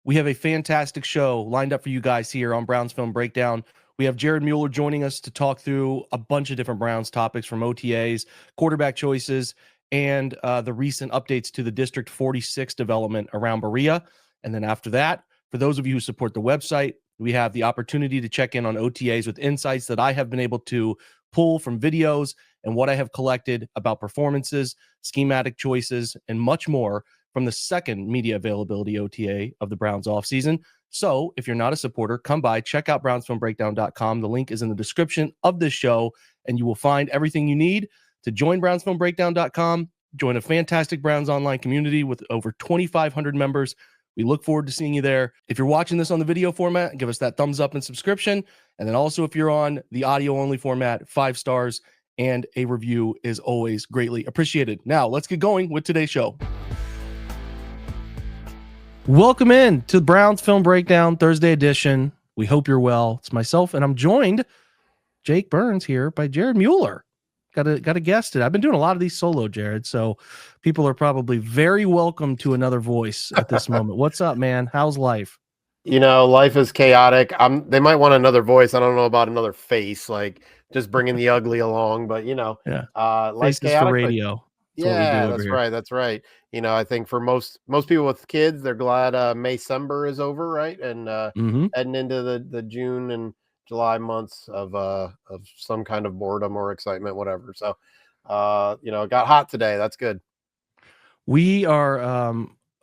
We have a fantastic show lined up for you guys here on Browns Film Breakdown. We have Jared Mueller joining us to talk through a bunch of different Browns topics, from OTAs, quarterback choices, and the recent updates to the District 46 development around Berea. And then after that, for those of you who support the website, we have the opportunity to check in on OTAs with insights that I have been able to pull from videos and what I have collected about performances, schematic choices, and much more from the second media availability OTA of the Browns offseason. So if you're not a supporter, come by, check out brownsfilmbreakdown.com. The link is in the description of this show, and you will find everything you need to join brownsfilmbreakdown.com, join a fantastic Browns online community with over 2,500 members. We look forward to seeing you there. If you're watching this on the video format, give us that thumbs up and subscription. And then also, if you're on the audio only format, 5 stars and a review is always greatly appreciated. Now, let's get going with today's show. Welcome in to the Browns Film Breakdown Thursday edition. We hope you're well. It's myself, and I'm joined, Jake Burns, here by Jared Mueller. Got a guest today. I've been doing a lot of these solo, Jared, so people are probably very welcome to another voice at this moment. What's up, man? How's life? You know, life is chaotic. They might want another voice. I don't know about another face, like just bringing the ugly along, but yeah, life's faces for radio. That's right. That's right. You know, I think for most people with kids, they're glad Maycember is over, right? And heading into the June and July months of some kind of boredom or excitement, whatever. So, you know, it got hot today. That's good. We are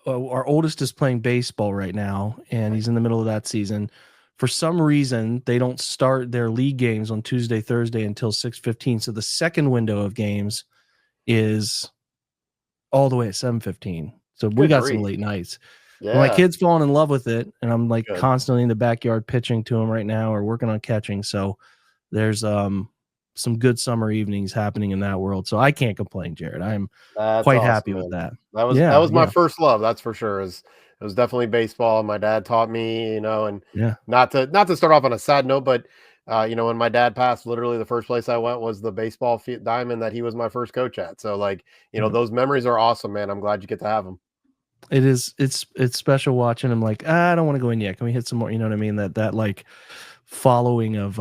our oldest is playing baseball right now, and he's in the middle of that season. For some reason, they don't start their league games on Tuesday, Thursday until 6:15. So the second window of games is all the way at 7:15. So we got some late nights. Yeah. My kid's falling in love with it, and I'm like constantly in the backyard pitching to him right now, or working on catching. So there's some good summer evenings happening in that world. So I can't complain, Jared. I'm quite awesome, happy with that. That was my first love, that's for sure. It was definitely baseball. My dad taught me, you know, and not to start off on a sad note, but you know, when my dad passed, literally the first place I went was the baseball diamond that he was my first coach at. So like, you know, those memories are awesome, man. I'm glad you get to have them. It's special watching him. Like, I don't want to go in yet. Can we hit some more? You know what I mean? That like following of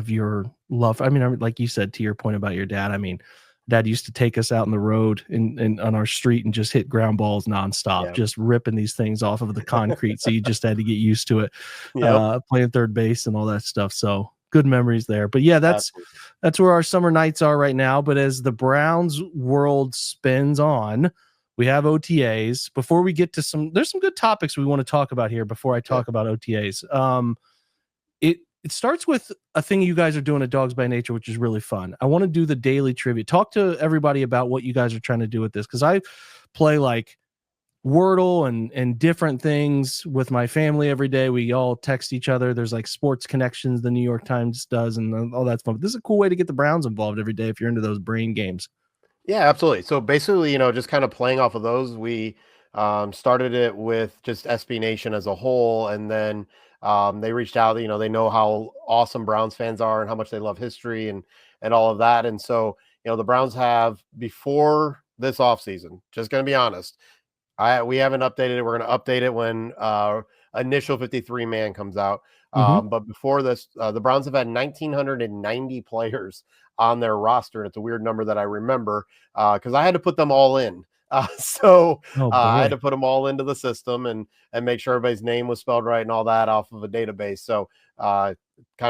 your love. I mean, like you said, to your point about your dad, I mean, Dad used to take us out on the road and on our street and just hit ground balls nonstop, just ripping these things off of the concrete. So you just had to get used to it, playing third base and all that stuff. So good memories there. But yeah, that's where our summer nights are right now. But as the Browns world spins on, we have OTAs. Before we get to there's some good topics we want to talk about here before I talk about OTAs. It starts with a thing you guys are doing at Dogs by Nature, which is really fun. I want to do the daily trivia. Talk to everybody about what you guys are trying to do with this, because I play like Wordle and different things with my family every day. We all text each other. There's like sports connections the New York Times does, and all that's fun. But this is a cool way to get the Browns involved every day if you're into those brain games. Yeah, absolutely. So basically, you know, just kind of playing off of those, we started it with just SB Nation as a whole, and then they reached out. You know, they know how awesome Browns fans are and how much they love history and all of that. And so, you know, the Browns have, before this offseason, just going to be honest, we haven't updated it. We're going to update it when initial 53 man comes out. But before this, the Browns have had 1,990 players on their roster. And it's a weird number that I remember because I had to put them all in. I had to put them all into the system and make sure everybody's name was spelled right and all that off of a database. So kind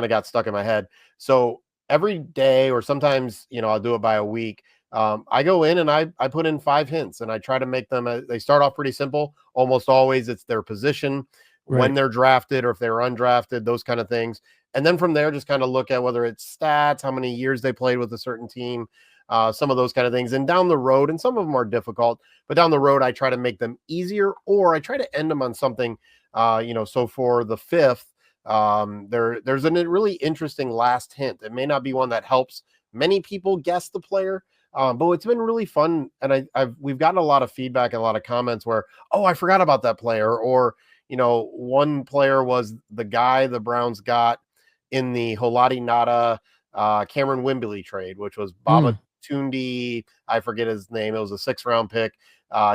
of got stuck in my head. So every day, or sometimes, you know, I'll do it by a week. I go in and I put in 5 hints, and I try to make them, they start off pretty simple. Almost always it's their position, when they're drafted, or if they're undrafted, those kind of things. And then from there, just kind of look at whether it's stats, how many years they played with a certain team, some of those kind of things. And down the road, and some of them are difficult, but down the road, I try to make them easier, or I try to end them on something, you know, so for the 5th, there's a really interesting last hint. It may not be one that helps many people guess the player, but it's been really fun. And we've gotten a lot of feedback and a lot of comments where, oh, I forgot about that player. Or, you know, one player was the guy the Browns got in the Haloti Ngata Cameron Wimbley trade, which was Baba Tunde, I forget his name. It was a 6th round pick.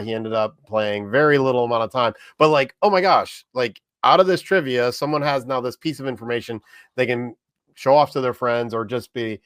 He ended up playing very little amount of time, but like, oh my gosh, like out of this trivia, someone has now this piece of information they can show off to their friends, or just be,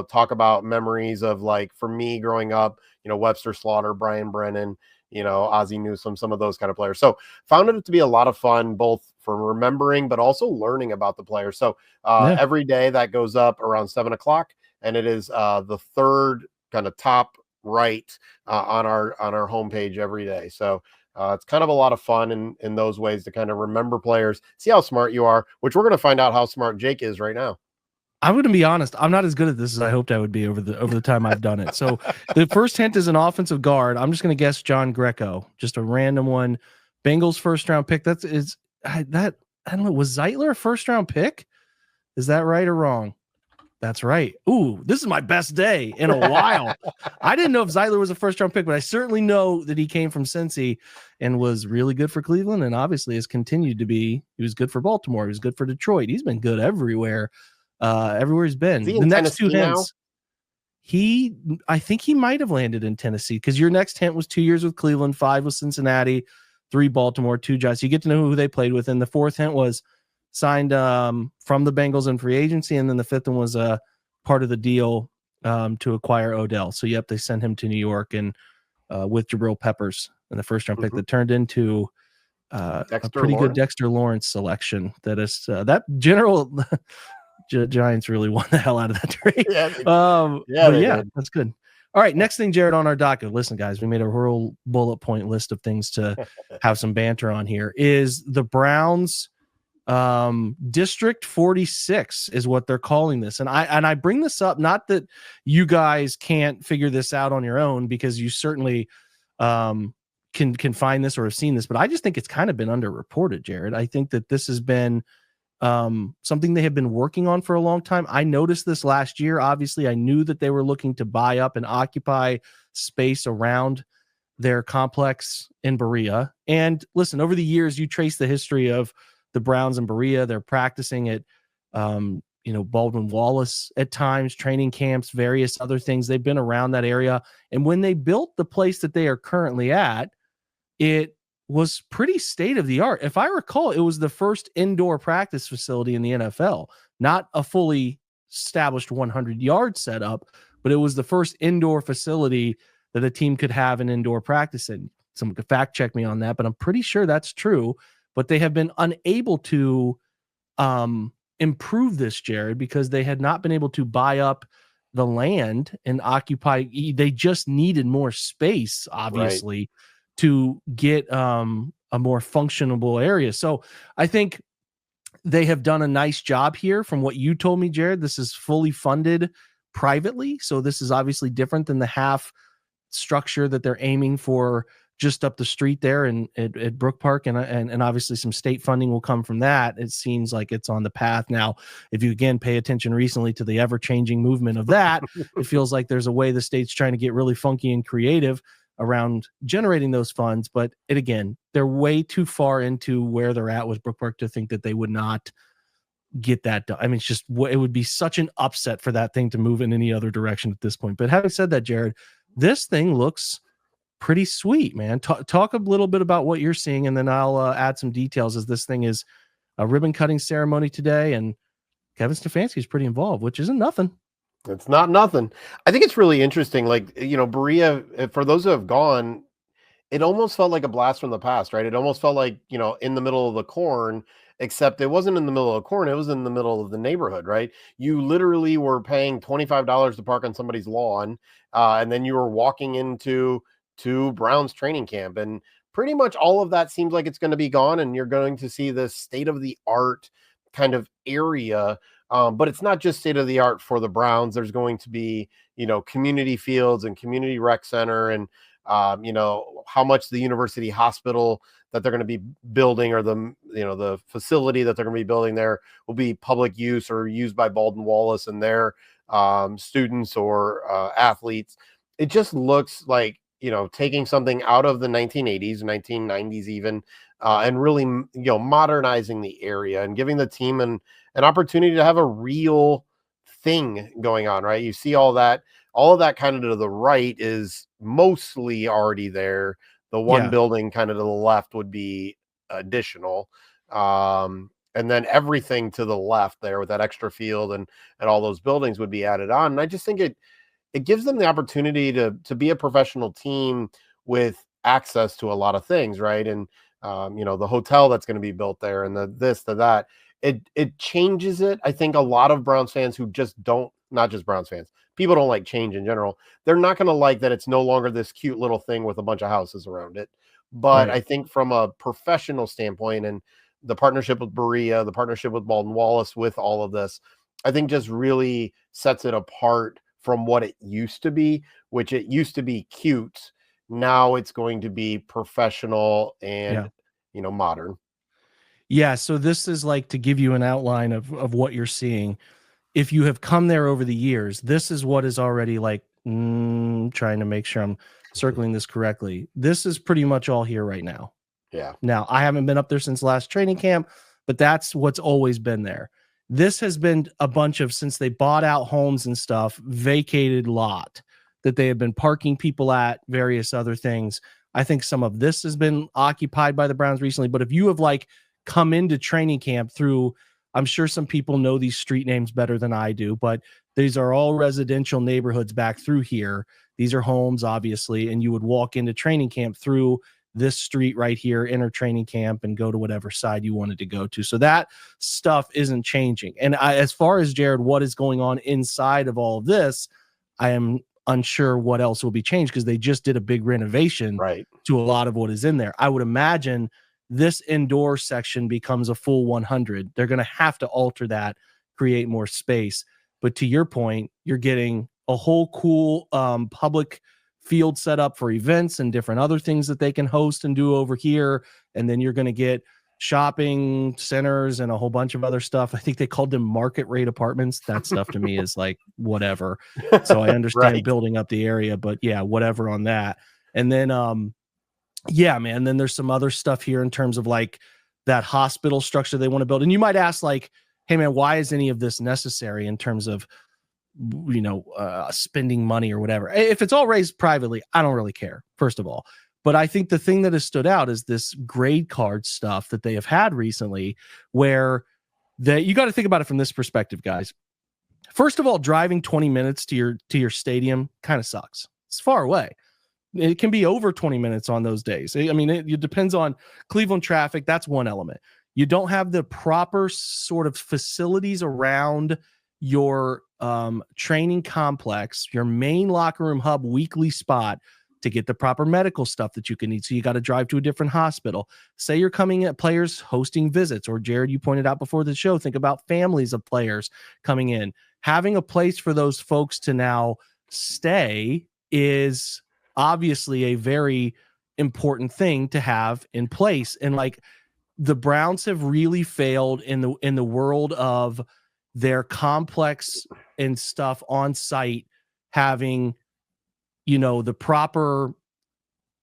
talk about memories of, like, for me growing up, Webster Slaughter, Brian Brennan, Ozzie Newsome, some of those kind of players. So found it to be a lot of fun, both for remembering, but also learning about the players. So every day that goes up around 7 o'clock, and it is the third kind of top right on our homepage every day. So it's kind of a lot of fun in those ways to kind of remember players, see how smart you are, which we're going to find out how smart Jake is right now. I'm going to be honest. I'm not as good at this as I hoped I would be over the time I've done it. So the first hint is an offensive guard. I'm just going to guess John Greco, just a random one. Bengals 1st round pick. I don't know. Was Zeitler a 1st round pick? Is that right or wrong? That's right. Ooh, this is my best day in a while. I didn't know if Zeitler was a 1st round pick, but I certainly know that he came from Cincy and was really good for Cleveland, and obviously has continued to be. He was good for Baltimore. He was good for Detroit. He's been good everywhere. Everywhere he's been. The next 2 hints, I think he might have landed in Tennessee, because your next hint was 2 years with Cleveland, 5 with Cincinnati, 3 Baltimore, 2 Giants. You get to know who they played with. And the 4th hint was signed from the Bengals in free agency, and then the 5th one was part of the deal to acquire Odell. So yep, they sent him to New York and with Jabril Peppers in the 1st round pick that turned into a pretty good Dexter Lawrence selection. That is that general. Giants really won the hell out of that trade. Yeah, that's good. All right, next thing, Jared, on our docket. Listen, guys, we made a real bullet point list of things to have some banter on here. Is the Browns District 46 is what they're calling this, and I bring this up not that you guys can't figure this out on your own, because you certainly can find this or have seen this, but I just think it's kind of been underreported, Jared. I think that this has been something they have been working on for a long time. I noticed this last year. Obviously, I knew that they were looking to buy up and occupy space around their complex in Berea. And listen, over the years, you trace the history of the Browns in Berea. They're practicing at, Baldwin Wallace at times, training camps, various other things. They've been around that area. And when they built the place that they are currently at, it was pretty state of the art. If I recall, it was the first indoor practice facility in the NFL, not a fully established 100-yard setup, but it was the first indoor facility that a team could have an indoor practice in. Someone could fact check me on that, but I'm pretty sure that's true. But they have been unable to improve this, Jared, because they had not been able to buy up the land and occupy. They just needed more space, obviously. Right. To get a more functionable area. So I think they have done a nice job here. From what you told me, Jared, this is fully funded privately. So this is obviously different than the half structure that they're aiming for just up the street there at Brook Park. And obviously some state funding will come from that. It seems like it's on the path. Now, if you again pay attention recently to the ever-changing movement of that, it feels like there's a way the state's trying to get really funky and creative around generating those funds, but they're way too far into where they're at with Brook Park to think that they would not get that done. I mean, it would be such an upset for that thing to move in any other direction at this point. But having said that, Jared, this thing looks pretty sweet, man. Talk a little bit about what you're seeing, and then I'll add some details, as this thing is a ribbon cutting ceremony today, and Kevin Stefanski is pretty involved, which isn't nothing. It's not nothing. I think it's really interesting. Like, Berea, for those who have gone, it almost felt like a blast from the past, right? It almost felt like, in the middle of the corn, except it wasn't in the middle of the corn. It was in the middle of the neighborhood, right? You literally were paying $25 to park on somebody's lawn. And then you were walking into Browns training camp, and pretty much all of that seems like it's going to be gone. And you're going to see this state of the art kind of area. But it's not just state of the art for the Browns. There's going to be, community fields and community rec center, and, how much the university hospital that they're going to be building, or the facility that they're going to be building there, will be public use or used by Baldwin Wallace and their students or athletes. It just looks like, taking something out of the 1980s, 1990s even, and really, modernizing the area and giving the team an opportunity to have a real thing going on, right? You see all that All of that kind of to the right is mostly already there. The one Yeah. building kind of to the left would be additional. And then everything to the left there with that extra field and all those buildings would be added on. And I just think it gives them the opportunity to be a professional team with access to a lot of things, right? And the hotel that's going to be built there, and the that. It changes it. I think a lot of Browns fans who just don't, not just Browns fans, people don't like change in general. They're not going to like that it's no longer this cute little thing with a bunch of houses around it. But Right. I think from a professional standpoint, and the partnership with Berea, the partnership with Baldwin Wallace, with all of this, I think just really sets it apart from what it used to be, which it used to be cute. Now it's going to be professional and, Yeah. modern. Yeah. So this is like to give you an outline of what you're seeing. If you have come there over the years, this is what is already like, trying to make sure I'm circling this correctly. This is pretty much all here right now. Yeah. Now, I haven't been up there since last training camp, but that's what's always been there. This has been a bunch of, since they bought out homes and stuff, vacated lot that they have been parking people at, various other things. I think some of this has been occupied by the Browns recently, but if you have like come into training camp through, I'm sure some people know these street names better than I do, but these are all residential neighborhoods back through here. These are homes, obviously, and you would walk into training camp through this street right here, enter training camp, and go to whatever side you wanted to go to. So that stuff isn't changing. And as far as Jared, what is going on inside of all of this, I am unsure what else will be changed because they just did a big renovation Right. to a lot of what is in there. I would imagine this indoor section becomes a full 100. They're going to have to alter that, create more space. But to your point, you're getting a whole cool public field set up for events and different other things that they can host and do over here. And then you're going to get shopping centers and a whole bunch of other stuff. I think they called them market rate apartments. That stuff to me is like whatever. So I understand Right. building up the area, but yeah, whatever on that. And then yeah, man, then there's some other stuff here in terms of like that hospital structure they want to build. And you might ask like, hey man, why is any of this necessary in terms of spending money or whatever? If it's all raised privately, I don't really care, first of all. But I think the thing that has stood out is this grade card stuff that they have had recently, where you got to think about it from this perspective, guys. First of all, driving 20 minutes to your stadium kind of sucks. It's far away. It can be over 20 minutes on those days. I mean, it depends on Cleveland traffic. That's one element. You don't have the proper sort of facilities around your training complex, your main locker room hub, weekly spot to get the proper medical stuff that you can need. So you got to drive to a different hospital. Say you're coming at players hosting visits, or Jared, you pointed out before the show, think about families of players coming in. Having a place for those folks to now stay is obviously a very important thing to have in place. And like the Browns have really failed in the world of their complex and stuff on site, having, the proper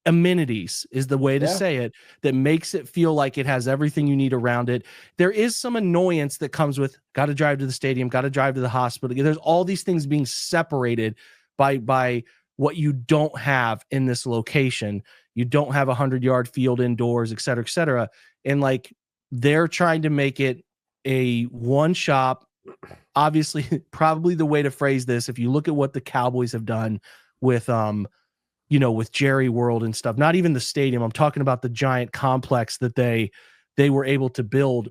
amenities is the way to say it, that makes it feel like it has everything you need around it. There is some annoyance that comes with got to drive to the stadium, got to drive to the hospital. There's all these things being separated by what you don't have in this location. You don't have 100-yard field indoors, et cetera, et cetera. And like, they're trying to make it a one shop. Obviously, probably the way to phrase this, if you look at what the Cowboys have done with, with Jerry World and stuff, not even the stadium. I'm talking about the giant complex that they were able to build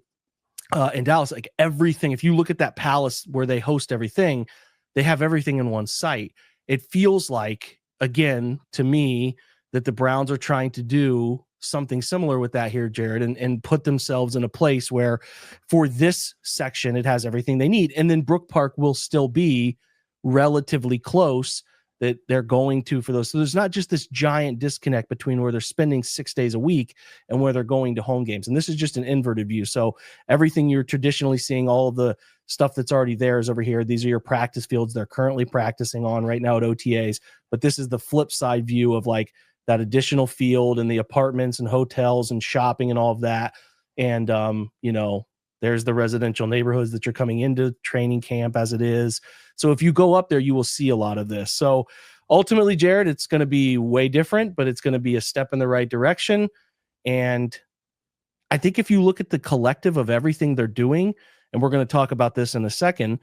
in Dallas. Like everything, if you look at that palace where they host everything, they have everything in one site. It feels like, again, to me, that the Browns are trying to do something similar with that here, Jared, and put themselves in a place where for this section, it has everything they need. And then Brook Park will still be relatively close that they're going to for those. So there's not just this giant disconnect between where they're spending 6 days a week and where they're going to home games. And this is just an inverted view. So everything you're traditionally seeing, all of the stuff that's already there is over here. These are your practice fields they're currently practicing on right now at OTAs. But this is the flip side view of like that additional field and the apartments and hotels and shopping and all of that. And, There's the residential neighborhoods that you're coming into training camp as it is. So if you go up there, you will see a lot of this. So ultimately, Jared, it's going to be way different, but it's going to be a step in the right direction. And I think if you look at the collective of everything they're doing, and we're going to talk about this in a second,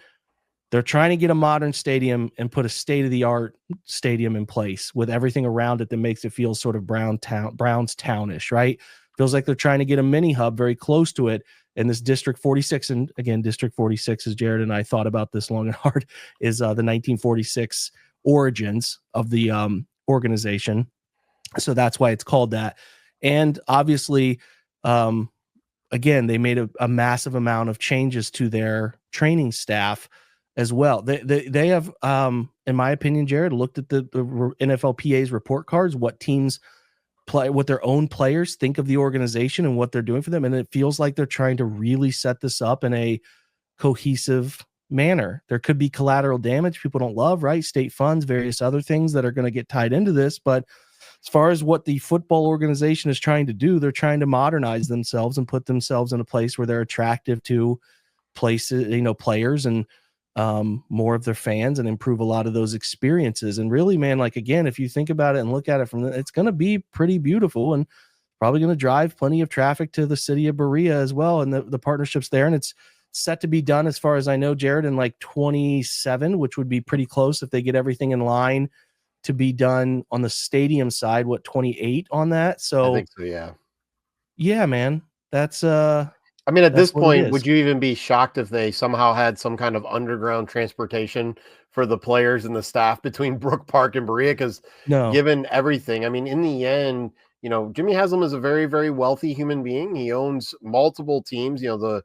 they're trying to get a modern stadium and put a state-of-the-art stadium in place with everything around it that makes it feel sort of Brownstownish, right? Feels like they're trying to get a mini hub very close to it. And this District 46, and again, District 46, as Jared and I thought about this long and hard, is the 1946 origins of the organization. So that's why it's called that. And obviously, again, they made a massive amount of changes to their training staff as well. They have, in my opinion, Jared, looked at the NFLPA's report cards, what teams play, what their own players think of the organization and what they're doing for them. And it feels like they're trying to really set this up in a cohesive manner. There could be collateral damage people don't love, right? State funds, various other things that are going to get tied into this. But as far as what the football organization is trying to do, they're trying to modernize themselves and put themselves in a place where they're attractive to places, players and more of their fans, and improve a lot of those experiences. And really, man, like, again, if you think about it and look at it it's going to be pretty beautiful and probably going to drive plenty of traffic to the city of Berea as well. And the partnerships there. And it's set to be done, as far as I know, Jared, in like 27, which would be pretty close if they get everything in line to be done on the stadium side. 28 on that? So I think so, yeah. Yeah, man. That's I mean, at this point, would you even be shocked if they somehow had some kind of underground transportation for the players and the staff between Brook Park and Berea? Because given everything, I mean, in the end, Jimmy Haslam is a very, very wealthy human being. He owns multiple teams, the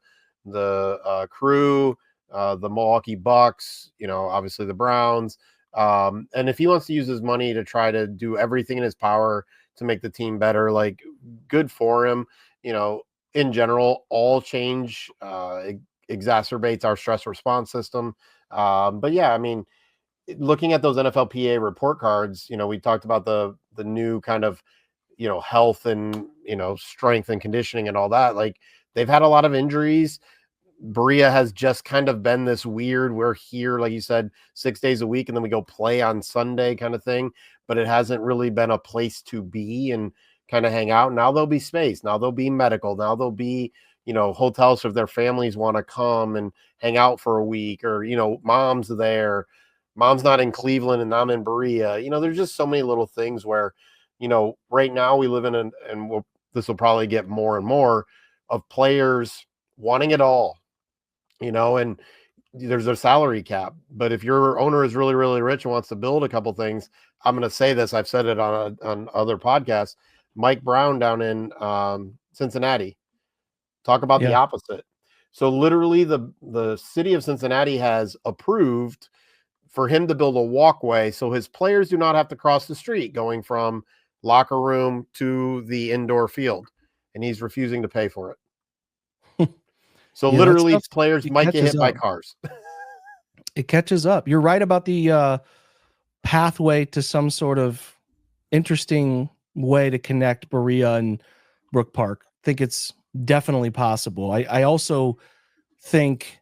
Crew, the Milwaukee Bucks, obviously the Browns. And if he wants to use his money to try to do everything in his power to make the team better, like, good for him. In general, all change exacerbates our stress response system. But yeah, I mean, looking at those NFLPA report cards, we talked about the new kind of, health and, strength and conditioning and all that. Like, they've had a lot of injuries. Berea has just kind of been this weird, we're here, like you said, 6 days a week, and then we go play on Sunday kind of thing. But it hasn't really been a place to be and kind of hang out. Now there'll be space. Now there'll be medical. Now there'll be, hotels if their families want to come and hang out for a week, or, mom's there. Mom's not in Cleveland and I'm in Berea. There's just so many little things where, right now we live in and this will probably get more and more of players wanting it all, and there's a salary cap. But if your owner is really, really rich and wants to build a couple things, I'm going to say this, I've said it on other podcasts, Mike Brown down in Cincinnati, talk about the opposite. So literally the city of Cincinnati has approved for him to build a walkway so his players do not have to cross the street going from locker room to the indoor field. And he's refusing to pay for it. So literally players might get hit by cars. It catches up. You're right about the pathway to some sort of interesting way to connect Berea and Brook Park. I think it's definitely possible. I also think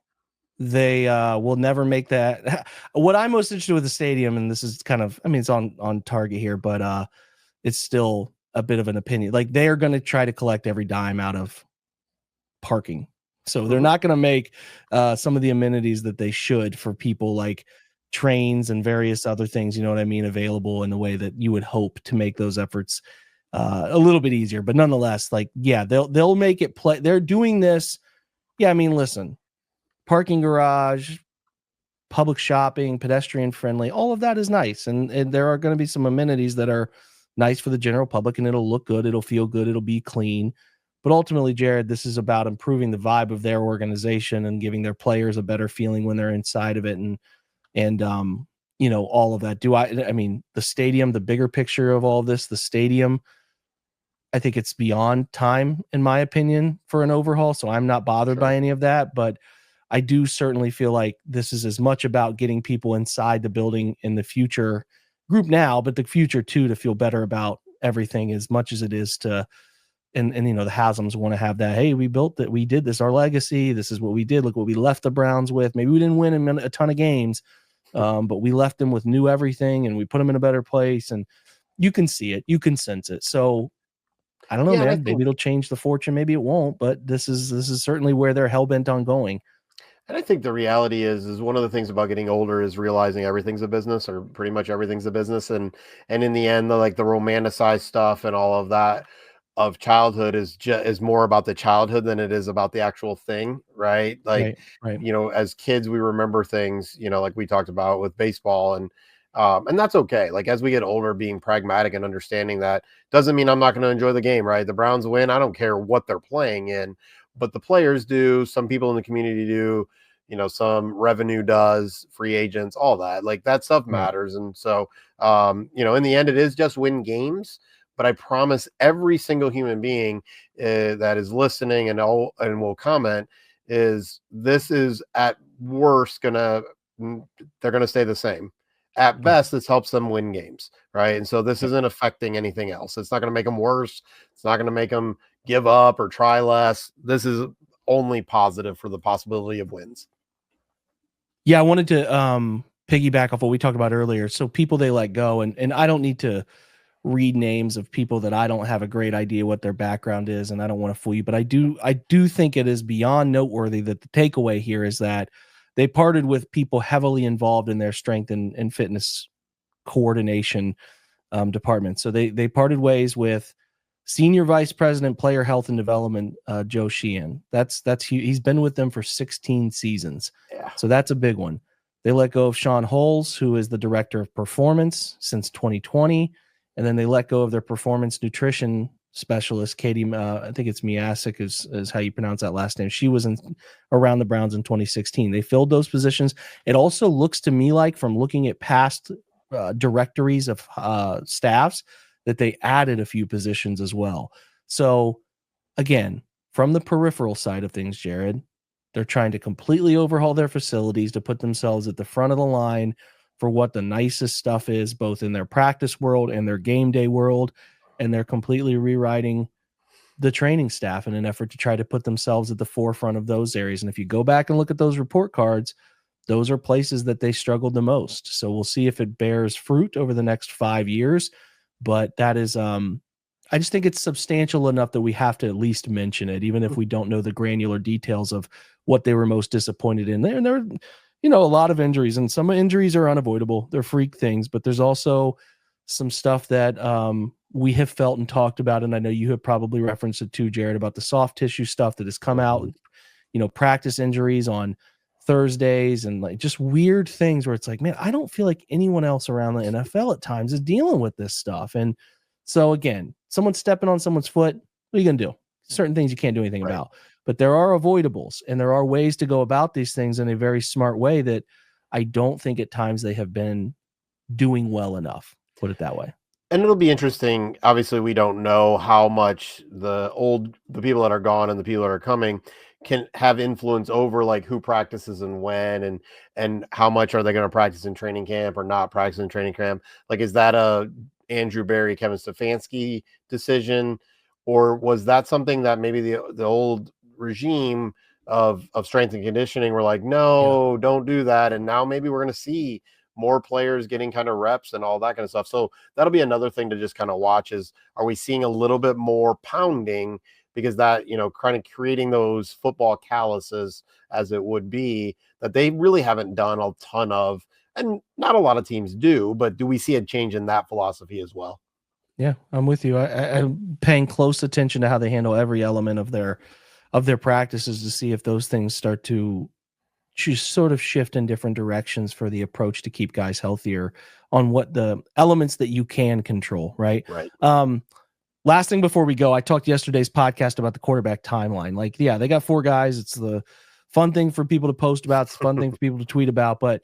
they will never make that. What I'm most interested with the stadium, and this is kind of, I mean, it's on target here, but it's still a bit of an opinion. Like, they are going to try to collect every dime out of parking. So they're not going to make some of the amenities that they should for people, like trains and various other things, you know what I mean, available in the way that you would hope to make those efforts a little bit easier. But nonetheless, like, yeah, they'll make it play. They're doing this. Yeah, I mean, listen, parking garage, public shopping, pedestrian friendly, all of that is nice. And there are going to be some amenities that are nice for the general public, and it'll look good. It'll feel good. It'll be clean. But ultimately, Jared, this is about improving the vibe of their organization and giving their players a better feeling when they're inside of it. And all of that. I mean, the stadium, the bigger picture of all of this, the stadium, I think it's beyond time, in my opinion, for an overhaul. So I'm not bothered by any of that, but I do certainly feel like this is as much about getting people inside the building in the future group now, but the future too, to feel better about everything, as much as it is to and the Haslam's want to have that. Hey, we built that. We did this. Our legacy. This is what we did. Look what we left the Browns with. Maybe we didn't win a ton of games, but we left them with new everything, and we put them in a better place. And you can see it. You can sense it. So I don't know, Yeah, and I man. think Maybe it'll change the fortune. Maybe it won't. But this is certainly where they're hell bent on going. And I think the reality is one of the things about getting older is realizing everything's a business, or pretty much everything's a business. And in the end, the romanticized stuff and all of that of childhood is more about the childhood than it is about the actual thing, right? Like, Right. Right. as kids, we remember things, like we talked about with baseball, and that's okay. Like, as we get older, being pragmatic and understanding that doesn't mean I'm not going to enjoy the game, right? The Browns win. I don't care what they're playing in, but the players do. Some people in the community do. Some revenue does, free agents, all that. Like, that stuff Right. matters. And so, in the end, it is just win games. But I promise every single human being that is listening and will comment this is at worst they're gonna stay the same. At Right. best, this helps them win games, right? And so this Yep. isn't affecting anything else. It's not going to make them worse. It's not going to make them give up or try less. This is only positive for the possibility of wins. Yeah, I wanted to piggyback off what we talked about earlier. So people they let go, and I don't need to read names of people that I don't have a great idea what their background is, and I don't want to fool you, but I do think it is beyond noteworthy that the takeaway here is that they parted with people heavily involved in their strength and fitness coordination department. So they parted ways with Senior Vice President, Player Health and Development, Joe Sheehan. He's been with them for 16 seasons, Yeah. so that's a big one. They let go of Sean Holes, who is the Director of Performance since 2020, and then they let go of their performance nutrition specialist, Katie. I think it's Miasek is how you pronounce that last name. She was around the Browns in 2016. They filled those positions. It also looks to me like, from looking at past directories of staffs, that they added a few positions as well. So again, from the peripheral side of things, Jared, they're trying to completely overhaul their facilities to put themselves at the front of the line for what the nicest stuff is, both in their practice world and their game day world. And they're completely rewriting the training staff in an effort to try to put themselves at the forefront of those areas. And if you go back and look at those report cards, those are places that they struggled the most. So we'll see if it bears fruit over the next 5 years. But that is, I just think it's substantial enough that we have to at least mention it, even if we don't know the granular details of what they were most disappointed in. There are, a lot of injuries, and some injuries are unavoidable. They're freak things, but there's also some stuff that we have felt and talked about. And I know you have probably referenced it too, Jared, about the soft tissue stuff that has come out, practice injuries on Thursdays and like just weird things where it's like, man, I don't feel like anyone else around the NFL at times is dealing with this stuff. And so again, someone's stepping on someone's foot. What are you going to do? Certain things you can't do anything about, but there are avoidables and there are ways to go about these things in a very smart way that I don't think at times they have been doing well enough. Put it that way. And it'll be interesting. Obviously, we don't know how much the people that are gone and the people that are coming can have influence over like who practices and when, and how much are they going to practice in training camp or not practice in training camp. Like, is that a Andrew Berry, Kevin Stefanski decision, or was that something that maybe the old regime of strength and conditioning were like, no, don't do that, and now maybe we're going to see more players getting kind of reps and all that kind of stuff. So that'll be another thing to just kind of watch is, are we seeing a little bit more pounding, because that, kind of creating those football calluses, as it would be, that they really haven't done a ton of, and not a lot of teams do, but do we see a change in that philosophy as well? Yeah, I'm with you. I'm paying close attention to how they handle every element of their practices to see if those things start to sort of shift in different directions for the approach to keep guys healthier on what the elements that you can control, right? Right. Last thing before we go, I talked yesterday's podcast about the quarterback timeline. Like, yeah, they got 4 guys. It's the fun thing for people to post about. It's the fun thing for people to tweet about. But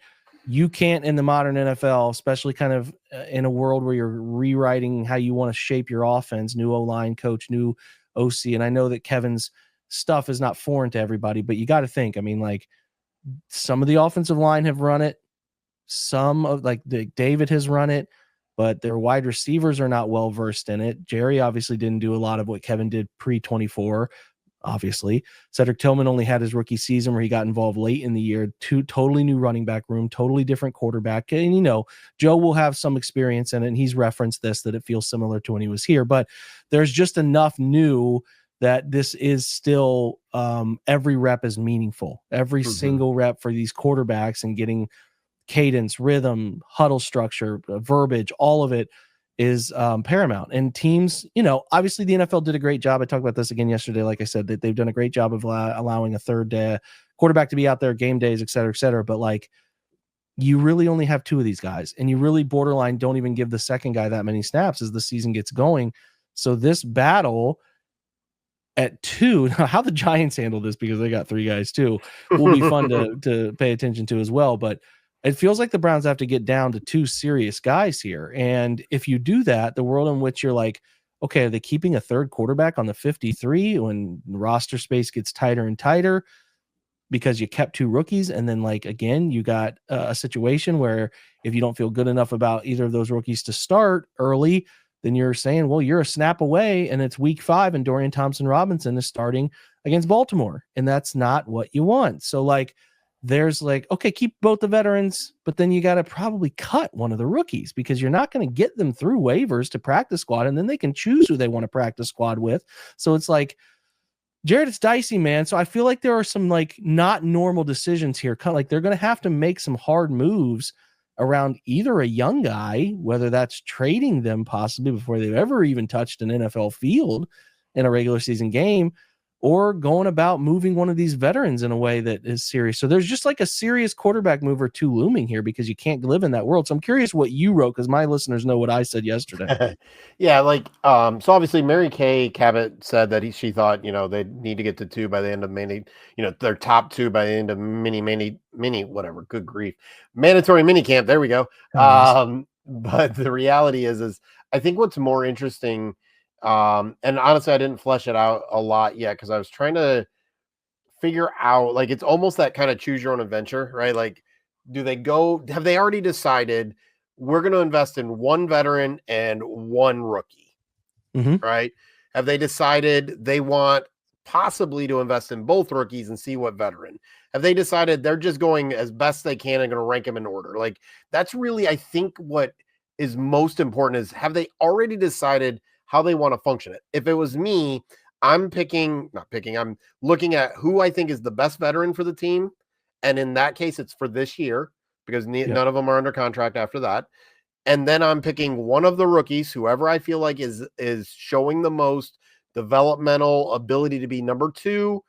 you can't, in the modern NFL, especially kind of in a world where you're rewriting how you want to shape your offense, new O-line coach, new OC. And I know that Kevin's stuff is not foreign to everybody, but you got to think, I mean, like, some of the offensive line have run it. Some of David has run it. but their wide receivers are not well versed in it. Jerry obviously didn't do a lot of what Kevin did pre-24. Obviously, Cedric Tillman only had his rookie season where he got involved late in the year. Two totally new running back room, totally different quarterback. And, you know, Joe will have some experience in it, and he's referenced this, that it feels similar to when he was here. But there's just enough new that this is still every rep is meaningful. Every single rep for these quarterbacks and getting cadence, rhythm, huddle structure, verbiage, all of it is paramount. And teams, you know, obviously the NFL did a great job. I talked about this again yesterday. Like I said, that they've done a great job of allowing a third day quarterback to be out there, game days, et cetera, et cetera. But like, you really only have two of these guys, and you really borderline don't even give the second guy that many snaps as the season gets going. So this battle at two, how the Giants handle this, because they got three guys too, will be fun to pay attention to as well. But it feels like the Browns have to get down to two serious guys here. And if you do that, the world in which you're like, okay, are they keeping a third quarterback on the 53 when roster space gets tighter and tighter because you kept two rookies? And then, like, again, you got a situation where if you don't feel good enough about either of those rookies to start early, then you're saying, well, you're a snap away and it's week 5 and Dorian Thompson-Robinson is starting against Baltimore. And that's not what you want. So, like, there's like, okay, keep both the veterans, but then you got to probably cut one of the rookies because you're not going to get them through waivers to practice squad, and then they can choose who they want to practice squad with. So it's like, Jared, it's dicey, man. So I feel like there are some like not normal decisions here. Kind of like they're going to have to make some hard moves around either a young guy, whether that's trading them possibly before they've ever even touched an NFL field in a regular season game, or going about moving one of these veterans in a way that is serious. So there's just like a serious quarterback move or two looming here because you can't live in that world. So I'm curious what you wrote, because my listeners know what I said yesterday. Yeah, like so obviously Mary Kay Cabot said that she thought, you know, they need to get to 2 by the end of mini, you know, their top 2 by the end of mini whatever, good grief, mandatory mini camp, there we go. But the reality is I think what's more interesting, and honestly I didn't flesh it out a lot yet because I was trying to figure out, like, it's almost that kind of choose your own adventure, right? Like, have they already decided we're going to invest in one veteran and one rookie, right? Have they decided they want possibly to invest in both rookies and see what veteran? Have they decided they're just going as best they can and going to rank them in order? Like, that's really, I think, what is most important is, have they already decided how they want to function it? If it was me, I'm looking at who I think is the best veteran for the team. And in that case, it's for this year because none of them are under contract after that. And then I'm picking one of the rookies, whoever I feel like is showing the most developmental ability to be number 2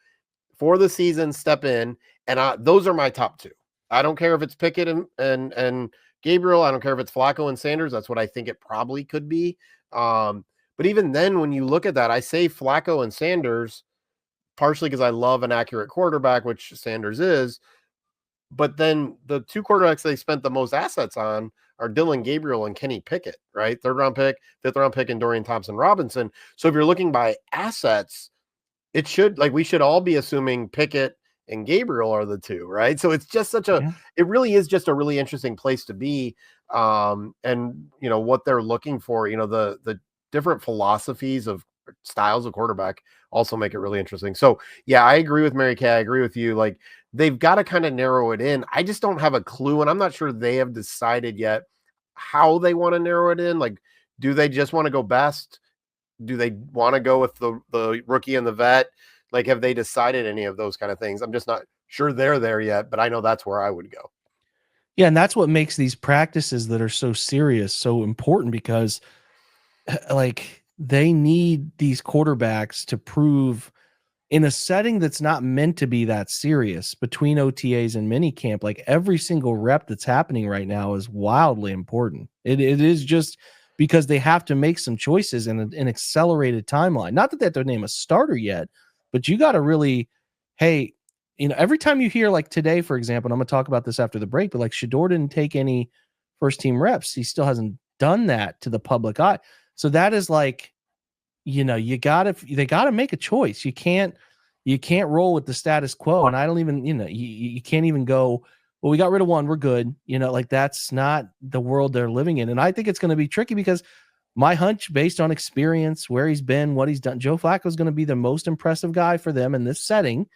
for the season, step in. And those are my top 2. I don't care if it's Pickett and Gabriel. I don't care if it's Flacco and Sanders. That's what I think it probably could be. But even then, when you look at that, I say Flacco and Sanders, partially because I love an accurate quarterback, which Sanders is. But then the 2 quarterbacks they spent the most assets on are Dylan Gabriel and Kenny Pickett, right? 3rd round pick, 5th round pick, and Dorian Thompson-Robinson. So if you're looking by assets, we should all be assuming Pickett and Gabriel are the 2, right? So it's just it really is just a really interesting place to be. And you know, what they're looking for, you know, the different philosophies of styles of quarterback also make it really interesting. So yeah, I agree with Mary Kay. I agree with you. Like, they've got to kind of narrow it in. I just don't have a clue, and I'm not sure they have decided yet how they want to narrow it in. Like, do they just want to go best? Do they want to go with the rookie and the vet? Like, have they decided any of those kind of things? I'm just not sure they're there yet, but I know that's where I would go. Yeah, and that's what makes these practices that are so serious so important, because like, they need these quarterbacks to prove in a setting that's not meant to be that serious between OTAs and minicamp. Like, every single rep that's happening right now is wildly important. It is just because they have to make some choices in an accelerated timeline. Not that they have to name a starter yet, but you got to really, hey, you know, every time you hear, like today, for example, and I'm going to talk about this after the break, but like, Shador didn't take any first team reps. He still hasn't done that to the public eye. So that is like, you know, they gotta make a choice. You can't roll with the status quo. And I don't even, you know, you can't even go well, we got rid of one, we're good. Like that's not the world they're living in. And I think it's going to be tricky because my hunch, based on experience, where he's been, what he's done, Joe Flacco is going to be the most impressive guy for them in this setting.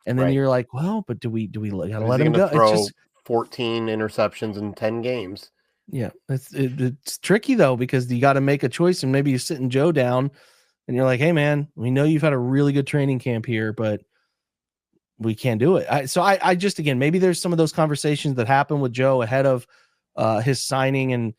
And then Right. you're like, well, but do we gotta But is let he him going to go? It's throw just, 14 interceptions in 10 games? yeah, it's tricky though, because you got to make a choice, and maybe you're sitting Joe down and you're like, hey man, we know you've had a really good training camp here, but we can't do it. I just, again, maybe there's some of those conversations that happen with Joe ahead of his signing and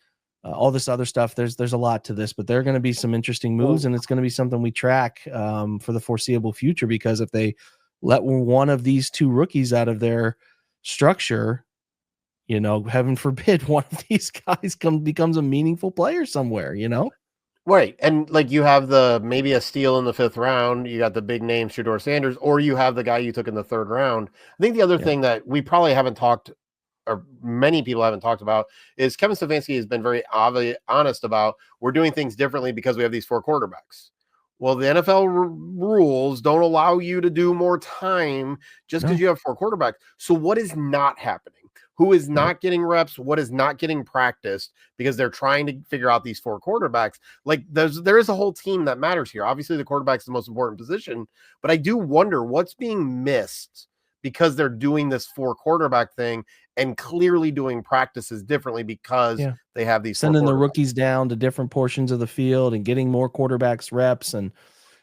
all this other stuff. There's a lot to this, but there are going to be some interesting moves, and it's going to be something we track for the foreseeable future, because if they let one of these two rookies out of their structure, heaven forbid one of these guys becomes a meaningful player somewhere, Right. And like you have maybe a steal in the 5th round, you got the big name Shedeur Sanders, or you have the guy you took in the 3rd round. I think the other Yeah. thing that we probably haven't talked, or many people haven't talked about, is Kevin Stefanski has been very honest about, we're doing things differently because we have these 4 quarterbacks. Well, the NFL rules don't allow you to do more time just because you have 4 quarterbacks. So what is not happening? Who is not getting reps? What is not getting practiced? Because they're trying to figure out these 4 quarterbacks. Like there is a whole team that matters here. Obviously, the quarterback's the most important position, but I do wonder what's being missed because they're doing this 4 quarterback thing and clearly doing practices differently because they have these sending the rookies down to different portions of the field and getting more quarterbacks reps. And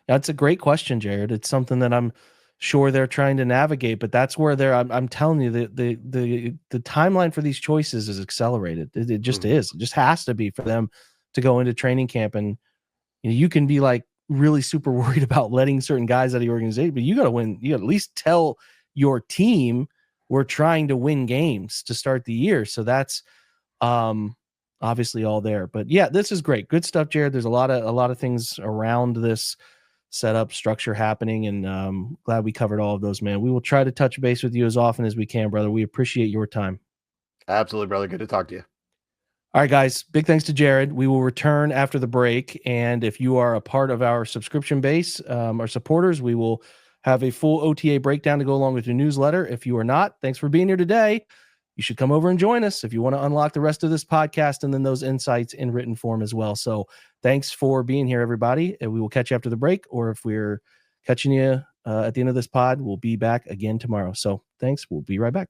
that's a great question, Jared. It's something that I'm sure they're trying to navigate, but that's where I'm telling you, the timeline for these choices is accelerated. It just is. It just has to be for them to go into training camp. And you can be like really super worried about letting certain guys out of your organization, but you got to win. You gotta at least tell your team we're trying to win games to start the year. So that's obviously all there. But yeah, this is great. Good stuff, Jared. There's a lot of things around this setup structure happening, and glad we covered all of those, man. We will try to touch base with you as often as we can, brother. We appreciate your time. Absolutely, brother. Good to talk to you. All right, guys, big thanks to Jared. We will return after the break, and if you are a part of our subscription base, our supporters, we will have a full OTA breakdown to go along with your newsletter. If you are not, thanks for being here today. You should come over and join us if you want to unlock the rest of this podcast and then those insights in written form as well. So thanks for being here, everybody. And we will catch you after the break, or if we're catching you at the end of this pod, we'll be back again tomorrow. So thanks. We'll be right back.